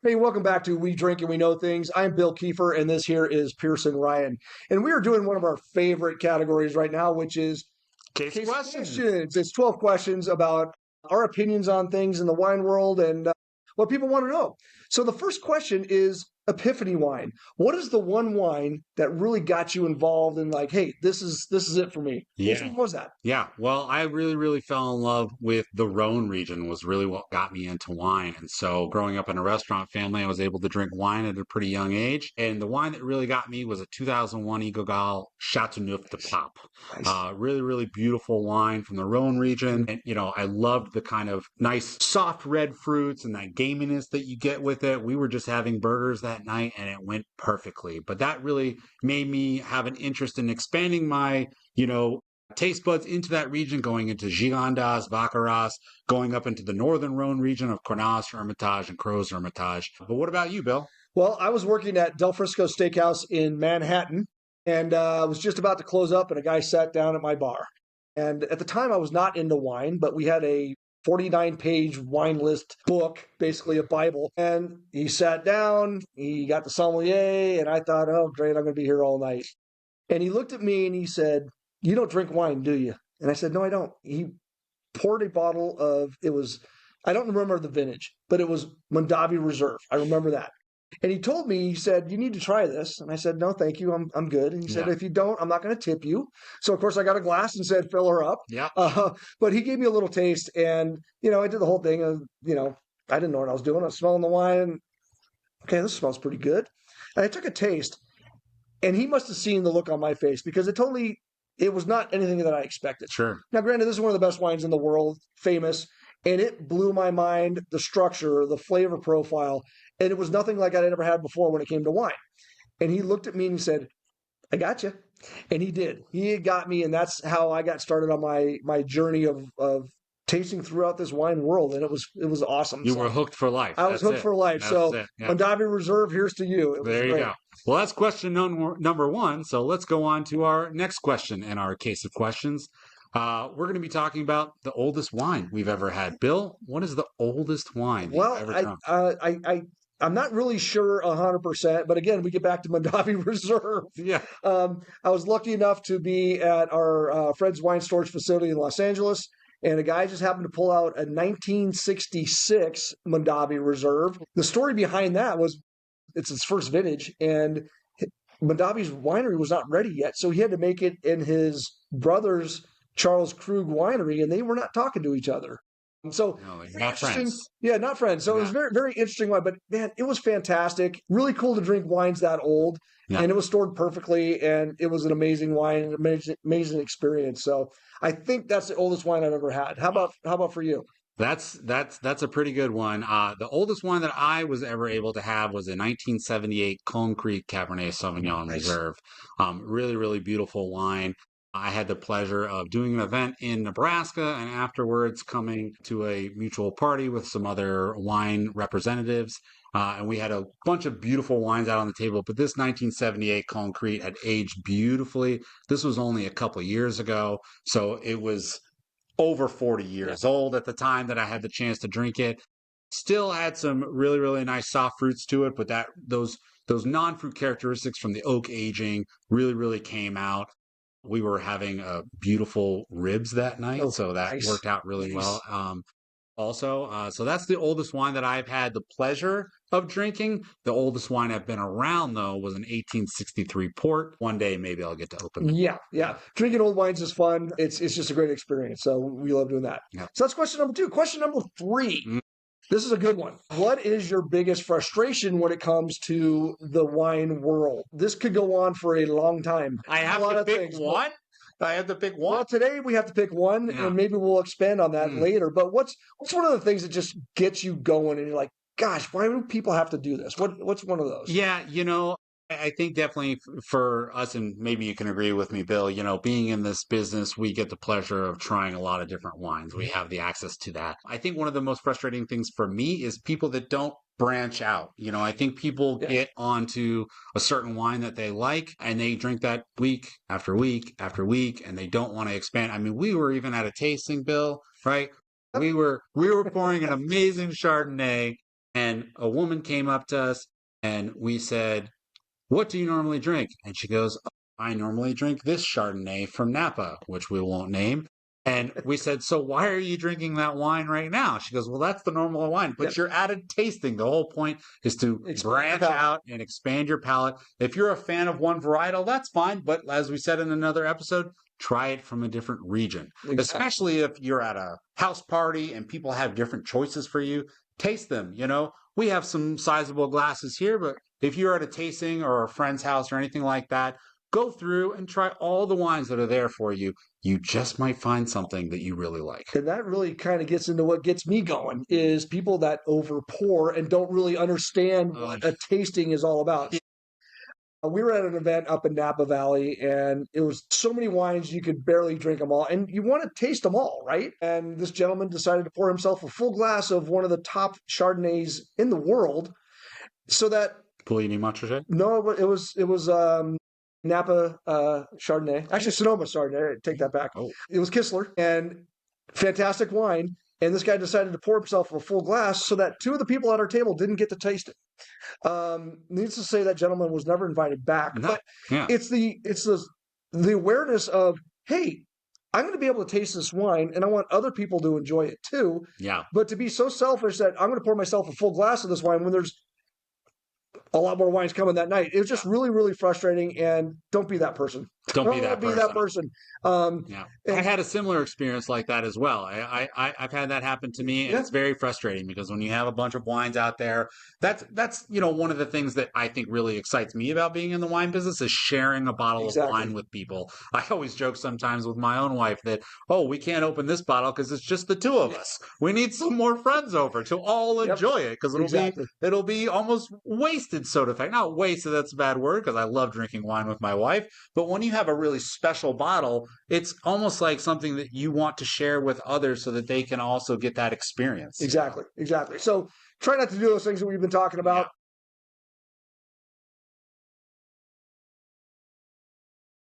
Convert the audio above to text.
Hey, welcome back to We Drink and We Know Things. I'm Bill Kiefer, and this here is Pierson Ryan. And we are doing one of our favorite categories right now, which is Case questions. questions. It's 12 questions about our opinions on things in the wine world and what people want to know. So the first question is Epiphany wine. What is the one wine that really got you involved in like, hey, this is it for me? Which Yeah. one was that? Yeah. Well, I really fell in love with the Rhône region was really what got me into wine. And so growing up in a restaurant family, I was able to drink wine at a pretty young age. And the wine that really got me was a 2001 Guigal Châteauneuf-du-Pape. Nice. Really beautiful wine from the Rhône region. And, I loved the kind of nice soft red fruits and that gaminess that you get with it. We were just having burgers that night and it went perfectly. But that really made me have an interest in expanding my, taste buds into that region, going into Gigondas, Baccarat, going up into the northern Rhône region of Grenache, Hermitage, and Crozes Hermitage. But what about you, Bill? Well, I was working at Del Frisco Steakhouse in Manhattan, and I was just about to close up, and a guy sat down at my bar. And at the time, I was not into wine, but we had a 49-page wine list book, basically a Bible. And he sat down, he got the sommelier, and I thought, oh, great, I'm going to be here all night. And he looked at me and he said, "You don't drink wine, do you?" And I said, "No, I don't." He poured a bottle of, I don't remember the vintage, but it was Mondavi Reserve. I remember that. And he told me, he said, "You need to try this." And I said, "No, thank you. I'm good." And he said, Yeah. "If you don't, I'm not going to tip you." So, of course, I got a glass and said, "Fill her up." Yeah. But he gave me a little taste. And, I did the whole thing of, I didn't know what I was doing. I was smelling the wine. Okay, this smells pretty good. And I took a taste. And he must have seen the look on my face because it was not anything that I expected. Sure. Now, granted, this is one of the best wines in the world, famous, and it blew my mind, the structure, the flavor profile, and it was nothing like I'd ever had before when it came to wine. And he looked at me and he said, "I got you." And he did. He had got me, and that's how I got started on my journey of tasting throughout this wine world, and it was awesome. You So were hooked for life. I was hooked for life. That's So it. Yeah. Mondavi Reserve, here's to you. It was There you great. go. Well, that's question number one. So let's go on to our next question in our case of questions. We're going to be talking about the oldest wine we've ever had. Bill, what is the oldest wine that Well, you've ever drunk? I'm not really sure 100%, but again, we get back to Mondavi Reserve. Yeah. I was lucky enough to be at our Fred's Wine Storage facility in Los Angeles, and a guy just happened to pull out a 1966 Mondavi Reserve. The story behind that was it's his first vintage, and Mondavi's winery was not ready yet, so he had to make it in his brother's Charles Krug winery, and they were not talking to each other. So No, like, very not interesting. friends. Yeah, not friends. So it was Yeah. very interesting wine, but man, it was fantastic. Really cool to drink wines that old, Yeah. and it was stored perfectly, and it was an amazing wine, an amazing experience. So I think that's the oldest wine I've ever had. How about for you? That's a pretty good one. The oldest one that I was ever able to have was a 1978 Cone Creek Cabernet Sauvignon Nice. Reserve. Really beautiful wine. I had the pleasure of doing an event in Nebraska and afterwards coming to a mutual party with some other wine representatives. And we had a bunch of beautiful wines out on the table, but this 1978 Concrete had aged beautifully. This was only a couple years ago, so it was over 40 years old at the time that I had the chance to drink it. Still had some really nice soft fruits to it, but those non-fruit characteristics from the oak aging really came out. We were having beautiful ribs that night, Oh, so that nice. worked out really Nice. well. So that's the oldest wine that I've had the pleasure of drinking. The oldest wine I've been around, though, was an 1863 port. One day, maybe I'll get to open it. Yeah. Drinking old wines is fun. It's just a great experience. So we love doing that. Yeah. So that's question number 2. Question number 3. Mm. This is a good one. What is your biggest frustration when it comes to the wine world? This could go on for a long time. I have A lot to of pick things. one? I have to pick one? Well, today we have to pick one, Yeah. and maybe we'll expand on that Mm. later. But what's one of the things that just gets you going, and you're like, "Gosh, why do people have to do this?" What's one of those? Yeah, I think definitely for us, and maybe you can agree with me, Bill, being in this business, we get the pleasure of trying a lot of different wines. We have the access to that. I think one of the most frustrating things for me is people that don't branch out. I think people get onto a certain wine that they like and they drink that week after week after week and they don't want to expand. I mean, we were even at a tasting, Bill, right? We were pouring an amazing Chardonnay And a woman came up to us and we said, "What do you normally drink?" And she goes, "Oh, I normally drink this Chardonnay from Napa," which we won't name. And we said, "So why are you drinking that wine right now?" She goes, "Well, that's the normal wine, but you're at a tasting. The whole point is to branch out and expand your palate. If you're a fan of one varietal, that's fine. But as we said in another episode, try it from a different region, especially if you're at a house party and people have different choices for you. Taste them. We have some sizable glasses here, but if you're at a tasting or a friend's house or anything like that, go through and try all the wines that are there for you. You just might find something that you really like. And that really kind of gets into what gets me going is people that over pour and don't really understand what a tasting is all about. We were at an event up in Napa Valley, and it was so many wines you could barely drink them all, and you want to taste them all, right? And this gentleman decided to pour himself a full glass of one of the top Chardonnays in the world, so that Puligny Montrachet? No, it was Napa Chardonnay. Actually, Sonoma Chardonnay. Take that back. Oh. It was Kistler, and fantastic wine. And this guy decided to pour himself a full glass so that two of the people at our table didn't get to taste it. Needless to say, that gentleman was never invited back. No. But Yeah. it's the awareness of, hey, I'm going to be able to taste this wine, and I want other people to enjoy it too. Yeah. But to be so selfish that I'm going to pour myself a full glass of this wine when there's a lot more wines coming that night. It was just really, really frustrating, and don't be that person. Don't be that person. Yeah, I had a similar experience like that as well. I've had that happen to me, and it's very frustrating because when you have a bunch of wines out there, that's one of the things that I think really excites me about being in the wine business is sharing a bottle of wine with people. I always joke sometimes with my own wife that, we can't open this bottle because it's just the two of us. We need some more friends over to all enjoy it because it'll be almost wasted, so to speak. Not wasted, that's a bad word because I love drinking wine with my wife, but when you have a really special bottle, it's almost like something that you want to share with others so that they can also get that experience. Exactly. So try not to do those things that we've been talking about.